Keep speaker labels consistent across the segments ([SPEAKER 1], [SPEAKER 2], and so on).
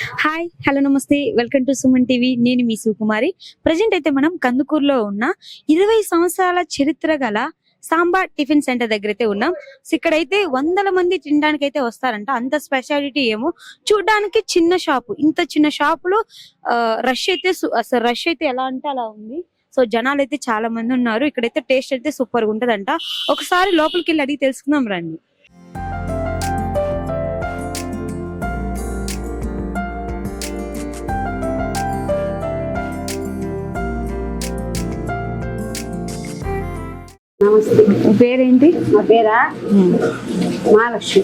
[SPEAKER 1] Hi hello నమస్తే welcome to Suman TV. నేను మీ సుకుమారి. Present అయితే మనం కందుకూరులో ఉన్న 20 సంవత్సరాల చరిత్ర గల సాంబా టిఫిన్ సెంటర్ దగ్గర అయితే ఉన్నాం. సో ఇక్కడైతే 100 మంది తినడానికి అయితే వస్తారంట. అంత స్పెషాలిటీ ఏమో. చూడడానికి చిన్న షాపు, ఇంత చిన్న షాపులో రష్ అయితే అసలు రష్ అయితే ఎలా అంటే అలా ఉంది. సో జనాలు అయితే చాలా మంది ఉన్నారు. ఇక్కడైతే టేస్ట్ అయితే సూపర్ గా ఉంటదంట. ఒకసారి లోపలికి వెళ్ళి అడిగి తెలుసుకుందాం రండి.
[SPEAKER 2] నమస్తే.
[SPEAKER 1] పేరేంటి?
[SPEAKER 2] నా పేరా మహాలక్ష్మి.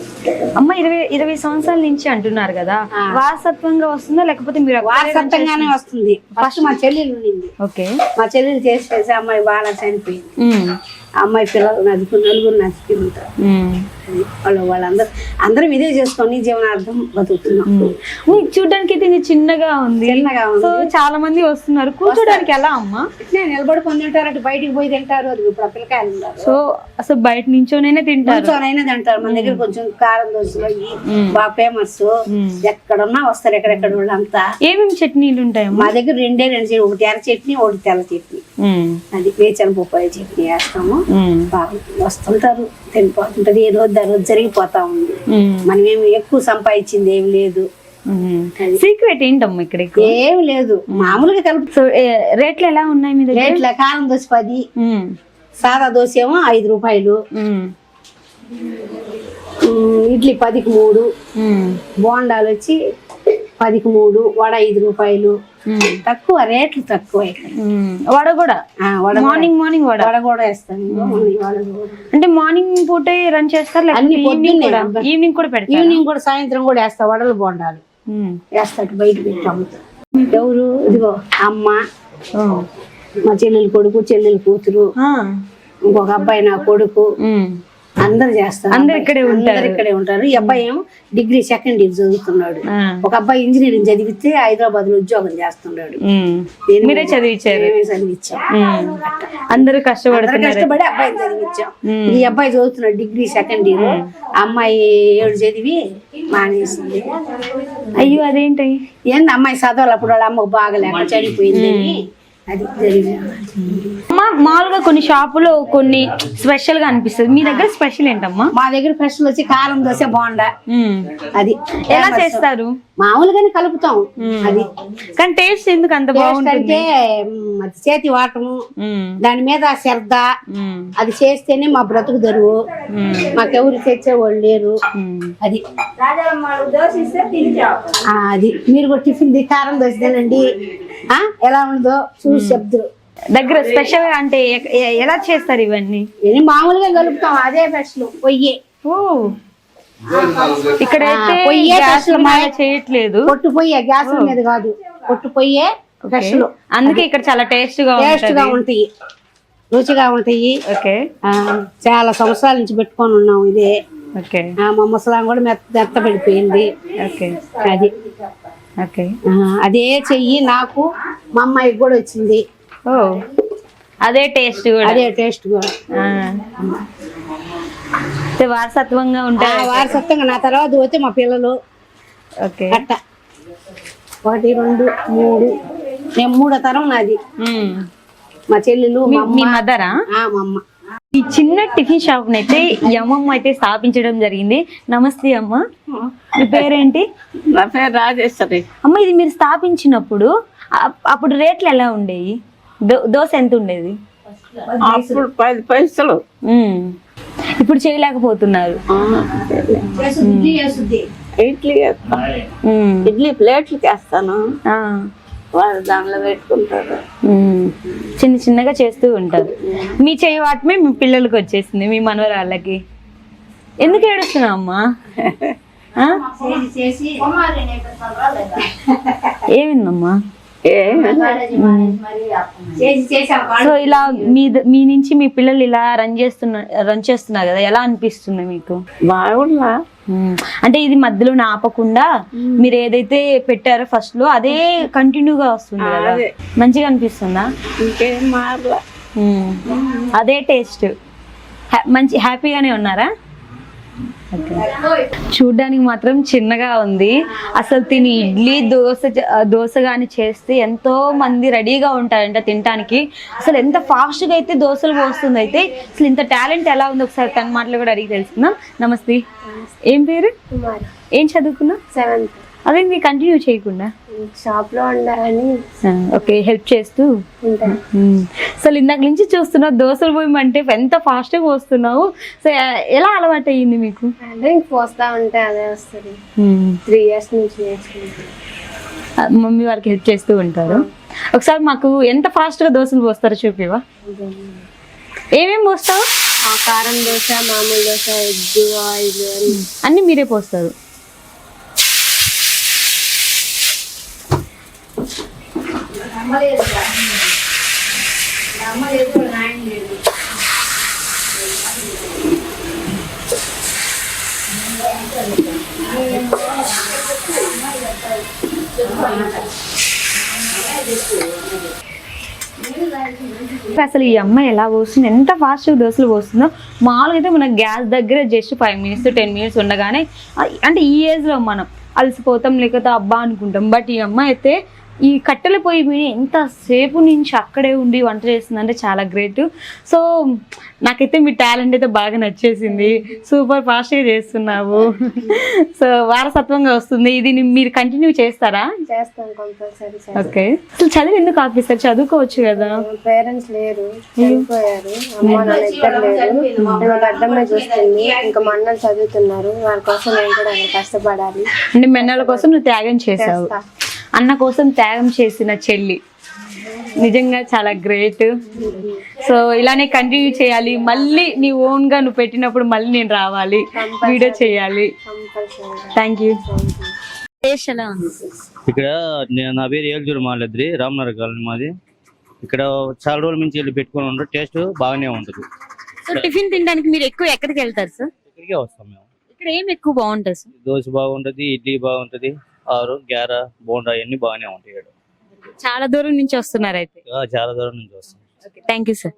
[SPEAKER 1] అమ్మ 20 సంవత్సరాల నుంచి అంటున్నారు కదా, వారసత్వంగా వస్తుందా లేకపోతే మీరు
[SPEAKER 2] వారసత్వంగానే వస్తుంది? ఫస్ట్ మా చెల్లెలు ఉండింది.
[SPEAKER 1] ఓకే.
[SPEAKER 2] మా చెల్లెలు చేసేసి అమ్మాయి బాగా చనిపోయింది. అమ్మాయి పిల్లలు నలుగురు నచ్చుకుంటారు. వాళ్ళందరం ఇదే చేసుకొని జీవనార్థం బతుకుతున్నాం.
[SPEAKER 1] చూడడానికి అయితే చిన్నగా ఉంది. సో చాలా మంది వస్తున్నారు. కూర్చోడానికి ఎలా అమ్మా?
[SPEAKER 2] నిలబడుకొని తింటారు, అటు బయటికి పోయి తింటారు. అది ఇప్పుడు పిల్లకాయలు ఉన్నారు.
[SPEAKER 1] సో అసలు బయట నుంచోనైనా తింటారు.
[SPEAKER 2] తింటారు. మన దగ్గర కొంచెం కారం దోశలు బాగా ఫేమస్. ఎక్కడున్నా వస్తారు, ఎక్కడెక్కడ వాళ్ళంతా.
[SPEAKER 1] ఏమేమి చట్నీలు ఉంటాయి
[SPEAKER 2] మా దగ్గర? రెండు చట్నీ, ఒకటి ఎర్ర చట్నీ, ఒకటి తెల్ల చట్నీ. అది వేచన బొప్పాయి చట్నీ వేస్తాము. బాగా వస్తుంటారు, తినిపోతుంటది. ఏ రోజు రోజు జరిగిపోతా ఉంది. మనం ఏమి ఎక్కువ సంపాదించింది ఏమి లేదు.
[SPEAKER 1] సీక్రెట్ ఏంటమ్మా ఇక్కడ?
[SPEAKER 2] ఏమి లేదు, మామూలుగా కలుపు.
[SPEAKER 1] సో రేట్లు ఎలా ఉన్నాయి మీ దగ్గర?
[SPEAKER 2] రేట్ల కారం దోశ 10, సాదా దోశ ఏమో 5 రూపాయలు, ఇడ్లీ 10కి 3, బోండాలు వచ్చి 10కి 3, వడ 5 రూపాయలు. తక్కువ రేట్లు, తక్కువ.
[SPEAKER 1] వడ కూడా మార్నింగ్
[SPEAKER 2] వడ కూడా వేస్తాను.
[SPEAKER 1] అంటే మార్నింగ్ పూట రన్ చేస్తారు, ఈవినింగ్ కూడా పెడతారు.
[SPEAKER 2] ఈవినింగ్ కూడా, సాయంత్రం కూడా వేస్తా. వడలు బోండాలు వేస్తాడు, బయట పెట్టాము. ఎవరు? ఇదిగో అమ్మ, మా చెల్లెలు కొడుకు, చెల్లెలు కూతురు, ఇంకొక అబ్బాయి నా కొడుకు, అందరు చేస్తారు.
[SPEAKER 1] అందరు ఇక్కడే
[SPEAKER 2] ఉంటారు. ఈ అబ్బాయి ఏమో డిగ్రీ 2nd ఇయర్ చదువుతున్నాడు. ఒక అబ్బాయి ఇంజనీరింగ్ చదివితే హైదరాబాద్ లో ఉద్యోగం చేస్తున్నాడు.
[SPEAKER 1] మీరే చదివించారు?
[SPEAKER 2] చదివించాం.
[SPEAKER 1] అందరూ కష్టపడి
[SPEAKER 2] అబ్బాయిని చదివించాం. ఈ అబ్బాయి చదువుతున్నాడు డిగ్రీ 2nd ఇయర్. అమ్మాయి 7 చదివి మానేసింది.
[SPEAKER 1] అయ్యో, అదేంటి?
[SPEAKER 2] ఏంది అమ్మాయి చదవాలి, అప్పుడు వాళ్ళ అమ్మకు బాగలేక చనిపోయింది. అది
[SPEAKER 1] మామూలుగా కొన్ని షాపులో కొన్ని స్పెషల్ గా అనిపిస్తుంది. మీ దగ్గర స్పెషల్ ఏంటమ్మా?
[SPEAKER 2] మా దగ్గర స్పెషల్ వచ్చి కారం దోశ, బోండా. అది
[SPEAKER 1] ఎలా చేస్తారు?
[SPEAKER 2] మామూలుగానే కలుపుతాం. అది
[SPEAKER 1] కానీ టేస్ట్ ఎందుకు అంత బాగుంటుంది?
[SPEAKER 2] చేతి వాటము, దాని మీద శ్రద్ధ. అది చేస్తేనే మా బ్రతుకు తెరువు. మాకెవరు తెచ్చేవాళ్ళు లేరు. అది అది మీరు కూడా టిఫిన్ కారం దోశ తినండి, ఎలా ఉందో చూసి చెప్తారు.
[SPEAKER 1] దగ్గర స్పెషల్ అంటే ఎలా చేస్తారు ఇవన్నీ?
[SPEAKER 2] మామూలుగా కలుపుతాం. అదే స్పెషల్. పొయ్యి
[SPEAKER 1] ఇక్కడైతే చేయట్లేదు.
[SPEAKER 2] పొట్టు పొయ్యే, గ్యాస్ మీద కాదు, పొట్టు పొయ్యే స్పెషల్.
[SPEAKER 1] అందుకే ఇక్కడ చాలా టేస్ట్ గా
[SPEAKER 2] ఉంటాయి, రుచిగా ఉంటాయి. చాలా సంవత్సరాల నుంచి పెట్టుకొని ఉన్నాం ఇదే. మా ముసలాం కూడా మెత్త పడిపోయింది. అది అదే చెయ్యి నాకు, మా అమ్మాయికి కూడా వచ్చింది.
[SPEAKER 1] అదే టేస్ట్ కూడా వారసత్వంగా ఉంటాయి.
[SPEAKER 2] వారసత్వంగా నా తర్వాత పోతే మా పిల్లలు అట్ట 1, 2, 3. నేను 3వ తరం నాది. మా చెల్లెలు,
[SPEAKER 1] మీ మదరా?
[SPEAKER 2] మా అమ్మ.
[SPEAKER 1] ఈ చిన్న టిఫిన్ షాప్ అయితే అమ్మమ్మ అయితే స్థాపించడం జరిగింది. నమస్తే అమ్మ, మీ పేరేంటి?
[SPEAKER 3] నా పేరు రాజేశ్వరి.
[SPEAKER 1] అమ్మ, ఇది మీరు స్థాపించినప్పుడు అప్పుడు రేట్లు ఎలా ఉండేవి? దోశ ఎంత ఉండేది?
[SPEAKER 3] అప్పుడు 10 పైసలు.
[SPEAKER 1] ఇప్పుడు చేయలేకపోతున్నారు.
[SPEAKER 3] ఇడ్లీ ప్లేట్లకి వేస్తాను, వాళ్ళు దానిలో పెట్టుకుంటారు.
[SPEAKER 1] చిన్నగా చేస్తూ ఉంటారు. మీ చేయి వాటమే మీ పిల్లలకి వచ్చేసింది, మీ మనవరాళ్ళకి. ఎందుకు ఏడుస్తున్నావు అమ్మా? ఏమిందమ్మా? సో ఇలా మీ నుంచి మీ పిల్లలు ఇలా రన్ చేస్తున్నారు కదా, ఎలా అనిపిస్తుంది మీకు?
[SPEAKER 3] బాగుందా
[SPEAKER 1] అంటే ఇది మధ్యలో ఆపకుండా మీరు ఏదైతే పెట్టారో ఫస్ట్ లో అదే కంటిన్యూగా వస్తుంది కదా, మంచిగా అనిపిస్తుందా?
[SPEAKER 3] ఇంకేం మారలా,
[SPEAKER 1] అదే టేస్ట్. మంచి హ్యాపీగానే ఉన్నారా? చూడ్డానికి మాత్రం చిన్నగా ఉంది. అసలు తిని ఇడ్లీ దోశ కానీ చేస్తే ఎంతో మంది రెడీగా ఉంటారంట తినడానికి. అసలు ఎంత ఫాస్ట్గా అయితే దోశలు పోస్తుంది. అయితే అసలు ఇంత టాలెంట్ ఎలా ఉంది ఒకసారి తన మాటలు కూడా అడిగి తెలుసుకుందాం. నమస్తే, ఏం పేరు? ఏం చదువుకున్నా?
[SPEAKER 4] 7th.
[SPEAKER 1] అదే మీరు కంటిన్యూ చేయకుండా
[SPEAKER 4] షాప్ లో ఉండాలని
[SPEAKER 1] ఓకే హెల్ప్ చేస్తూ
[SPEAKER 4] ఉంటాను.
[SPEAKER 1] అసలు ఇందాక నుంచి చూస్తున్నావు దోశలు పోయమంటే ఎంత ఫాస్ట్గా పోస్తున్నావు. సో ఎలా అలవాటు అయ్యింది మీకు?
[SPEAKER 4] అంటే ఇంక పోస్తా ఉంటే అదే వస్తుంది. 3 years నుంచి నేర్చుకుంటాను.
[SPEAKER 1] మమ్మీ వాళ్ళకి హెల్ప్ చేస్తూ ఉంటారు. ఒకసారి మాకు ఎంత ఫాస్ట్గా దోశలు పోస్తారో చూపివా? ఏమేమి పోస్తావు?
[SPEAKER 4] కారం దోశ, మామూలు దోశ, ఎగ్, ఆయిల్
[SPEAKER 1] అన్ని మీరే పోస్తారు. అసలు ఈ అమ్మాయి ఎలా పోస్తుంది, ఎంత ఫాస్ట్గా దోశలు పోస్తుందో. మామూలుగా అయితే మన గ్యాస్ దగ్గర జస్ట్ 5 minutes 10 minutes ఉండగానే, అంటే ఈ ఏజ్లో మనం అలసిపోతాం లేకపోతే అబ్బా అనుకుంటాం. బట్ ఈ అమ్మాయి అయితే ఈ కట్టెల పొయ్యి మీద ఎంతసేపు నుంచి అక్కడే ఉండి వంట చేస్తుందంటే చాలా గ్రేట్. సో నాకైతే మీ టాలెంట్ అయితే బాగా నచ్చేసింది. సూపర్ ఫాస్ట్గా చేస్తున్నావు. సో వారసత్వంగా వస్తుంది. ఇది మీరు కంటిన్యూ చేస్తారా?
[SPEAKER 4] చేస్తాను కంపల్సరీ.
[SPEAKER 1] ఓకే. అసలు చదువు ఎందుకు ఆపిస్తారు? చదువుకోవచ్చు కదా.
[SPEAKER 4] పేరెంట్స్ లేరు, చనిపోయారు. అమ్మ నాన్న ఇద్దరు లేరు. నేను ఒక అడ్డమ్మే చూస్తుంది. ఇంకా మా అన్నలు చదువుతున్నారు. వాళ్ళ కోసం నేను కూడా కష్టపడాలి.
[SPEAKER 1] అంటే మెన్నల కోసం నువ్వు త్యాగం చేసావు. అన్న కోసం త్యాగం చేసిన చెల్లి నిజంగా చాలా గ్రేట్. సో ఇలానే కంటిన్యూ చేయాలి. మళ్ళీ నీ ఓన్ గా నువ్వు పెట్టినప్పుడు మళ్ళీ నేను రావాలి, వీడియో చేయాలి. Thank you.
[SPEAKER 5] ఇక్కడ నా పేరు ఏల్జూరు మాలద్రి, రామనగర్ కాలనీ మాది. ఇక్కడ చాలా రోజుల నుంచి వెళ్ళి పెట్టుకుని ఉంటారు. టేస్ట్ బాగానే ఉంటుంది.
[SPEAKER 1] సో టిఫిన్ తినడానికి మీరు ఎక్కువ ఎక్కడికి వెళ్తారు సార్?
[SPEAKER 5] ఇక్కడికే వస్తాం మేము.
[SPEAKER 1] ఇక్కడ ఏం ఎక్కువ బాగుంటుంది సార్?
[SPEAKER 5] దోశ బాగుంటది, ఇడ్లీ బాగుంటది, ఆరు గ్యార బోండా అన్ని బాగానే ఉంటాయి. ఇక్కడ
[SPEAKER 1] చాలా దూరం నుంచి వస్తున్నారు అయితే?
[SPEAKER 5] చాలా దూరం నుంచి వస్తాం.
[SPEAKER 1] Thank you sir.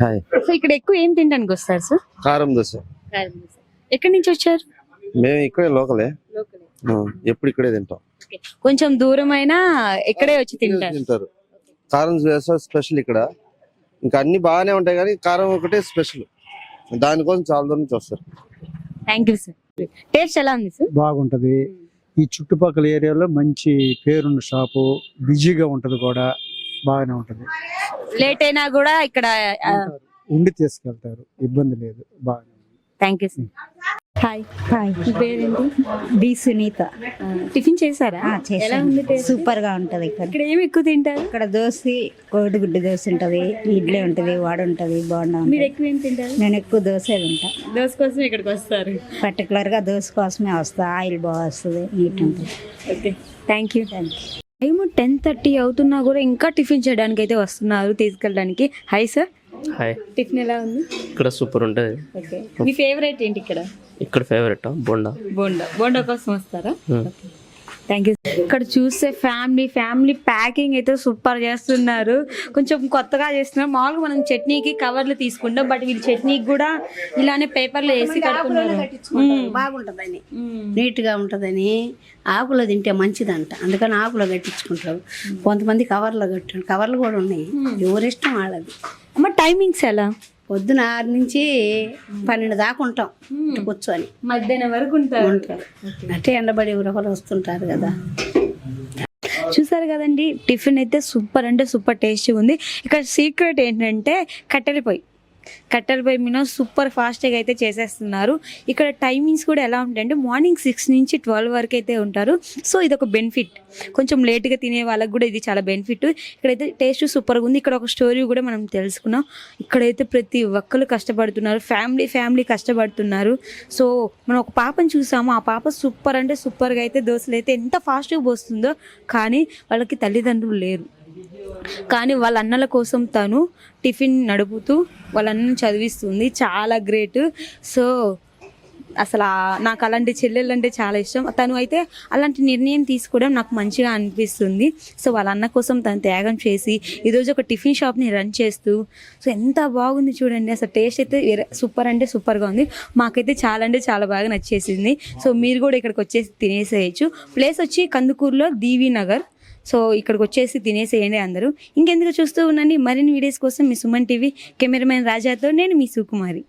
[SPEAKER 6] Hi.
[SPEAKER 1] So ఇక్కడ ఎక్కువ ఏం తినడానికి వస్తారు సార్?
[SPEAKER 6] కారం దోశ.
[SPEAKER 1] ఎక్కడి నుంచి వచ్చారు?
[SPEAKER 6] మేము ఇక్కడే లోకలే, ఎప్పుడు ఇక్కడే తింటాం.
[SPEAKER 1] కొంచెం దూరం అయినా ఇక్కడే వచ్చి
[SPEAKER 6] తింటారు. కారం దోశ స్పెషల్ ఇక్కడ. ఇంకా అన్ని బాగానే ఉంటాయి కానీ కారం ఒకటే స్పెషల్. దానికోసం చాలా దూరం నుంచి వస్తారు.
[SPEAKER 1] Thank you sir. టేస్ట్ ఎలా ఉంది సార్?
[SPEAKER 7] బాగుంటది. ఈ చుట్టుపక్కల ఏరియాలో మంచి పేరున్న షాపు, బిజీగా ఉంటది కూడా, బాగానే ఉంటది.
[SPEAKER 1] లేట్ అయినా కూడా ఇక్కడ
[SPEAKER 7] ఉండి తీసుకెళ్తారు, ఇబ్బంది లేదు. బాగా.
[SPEAKER 1] Thank you sir. Hi.
[SPEAKER 8] Hi.
[SPEAKER 1] పేరేంటి?
[SPEAKER 8] బి సునీత.
[SPEAKER 1] టిఫిన్ చేశారా? ఎలా ఉంది టేస్ట్?
[SPEAKER 8] సూపర్ గా ఉంటది.
[SPEAKER 1] ఇక్కడ ఏమి ఎక్కువ తింటారు?
[SPEAKER 8] ఇక్కడ దోశ, కోడిగుడ్డు దోశ ఉంటది, ఇడ్లీ ఉంటది, వాడ ఉంటది, బాగుండా
[SPEAKER 1] మీరు
[SPEAKER 8] ఉంటది.
[SPEAKER 1] ఎక్కువ ఏం తింటారు?
[SPEAKER 8] నేను ఎక్కువ దోశ తింటా.
[SPEAKER 1] దోశ కోసం ఇక్కడికి వస్తారు?
[SPEAKER 8] పర్టికులర్ గా దోశ కోసమే వస్తా. ఆయిల్ బాగా వస్తుంది, నీట్ ఉంటుంది.
[SPEAKER 1] Okay, thank you. టైము 10:30 అవుతున్నా కూడా ఇంకా టిఫిన్ చేయడానికి అయితే వస్తున్నారు, తీసుకెళ్ళడానికి. Hi sir.
[SPEAKER 9] హాయ్.
[SPEAKER 1] టిఫిన్ ఎలా ఉంది?
[SPEAKER 9] ఇక్కడ సూపర్ ఉంటుంది.
[SPEAKER 1] ఓకే, మీ ఫేవరెట్ ఏంటి ఇక్కడ?
[SPEAKER 9] ఇక్కడ ఫేవరెట్ బోండా.
[SPEAKER 1] బోండా కోసం వస్తారా? Thank you. ఇక్కడ చూస్తే ఫ్యామిలీ ప్యాకింగ్ అయితే సూపర్ చేస్తున్నారు. కొంచెం కొత్తగా చేస్తున్నారు. మామూలుగా మనం చట్నీకి కవర్లు తీసుకుంటాం, బట్ వీళ్ళు చట్నీకి కూడా ఇలానే పేపర్లు వేసి కట్టుకున్నారు.
[SPEAKER 2] బాగుంటదని, నీట్ గా ఉంటదని. ఆకులో తింటే మంచిదంట, అందుకని ఆకులో కట్టించుకుంటారు. కొంతమంది కవర్లో కట్టారు. కవర్లు కూడా ఉన్నాయి, ఎవరిష్టం వాళ్ళది.
[SPEAKER 1] అమ్మ టైమింగ్స్ ఎలా?
[SPEAKER 2] పొద్దున 6 నుంచి 12 దాకా ఉంటాం కూర్చొని.
[SPEAKER 1] మధ్యాహ్నం వరకు ఉంటారు.
[SPEAKER 2] అంటే ఎండబడి ఎవరొకరు వస్తుంటారు కదా.
[SPEAKER 1] చూసారు కదండి, టిఫిన్ అయితే సూపర్ అంటే సూపర్ టేస్టీ ఉంది. ఇక్కడ సీక్రెట్ ఏంటంటే కట్టెల పొయ్యి మీద సూపర్ ఫాస్ట్గా అయితే చేసేస్తున్నారు. ఇక్కడ టైమింగ్స్ కూడా ఎలా ఉంటాయంటే మార్నింగ్ 6 నుంచి 12 వరకు అయితే ఉంటారు. సో ఇది ఒక బెనిఫిట్. కొంచెం లేట్గా తినే వాళ్ళకి కూడా ఇది చాలా బెనిఫిట్. ఇక్కడైతే టేస్ట్ సూపర్గా ఉంది. ఇక్కడ ఒక స్టోరీ కూడా మనం తెలుసుకున్నాం. ఇక్కడైతే ప్రతి ఒక్కరు కష్టపడుతున్నారు, ఫ్యామిలీ కష్టపడుతున్నారు. సో మనం ఒక పాపను చూసాము, ఆ పాప సూపర్ అంటే సూపర్గా అయితే దోశలు అయితే ఎంత ఫాస్ట్గా పోస్తుందో. కానీ వాళ్ళకి తల్లిదండ్రులు లేరు, కానీ వాళ్ళ అన్నల కోసం తను టిఫిన్ నడుపుతూ వాళ్ళ అన్నను చదివిస్తుంది. చాలా గ్రేట్. సో అసలు నాకు అలాంటి చెల్లెళ్ళు అంటే చాలా ఇష్టం. తను అయితే అలాంటి నిర్ణయం తీసుకోవడం నాకు మంచిగా అనిపిస్తుంది. సో వాళ్ళ అన్న కోసం తను త్యాగం చేసి ఈరోజు ఒక టిఫిన్ షాప్ని రన్ చేస్తూ సో ఎంత బాగుంది చూడండి. అసలు టేస్ట్ అయితే సూపర్ అంటే సూపర్గా ఉంది. మాకైతే చాలా అంటే చాలా బాగా నచ్చేసింది. సో మీరు కూడా ఇక్కడికి వచ్చేసి తినేసేయచ్చు. ప్లేస్ వచ్చి కందుకూరులో దీవి నగర్. సో ఇక్కడికి వచ్చేసి తినేసేయండి అందరూ. ఇంకెందుకు చూస్తూ ఉండండి. మరిన్ని వీడియోస్ కోసం మీ సుమన్ టీవీ కెమెరామెన్ రాజాతో నేను మీ సుకుమారి.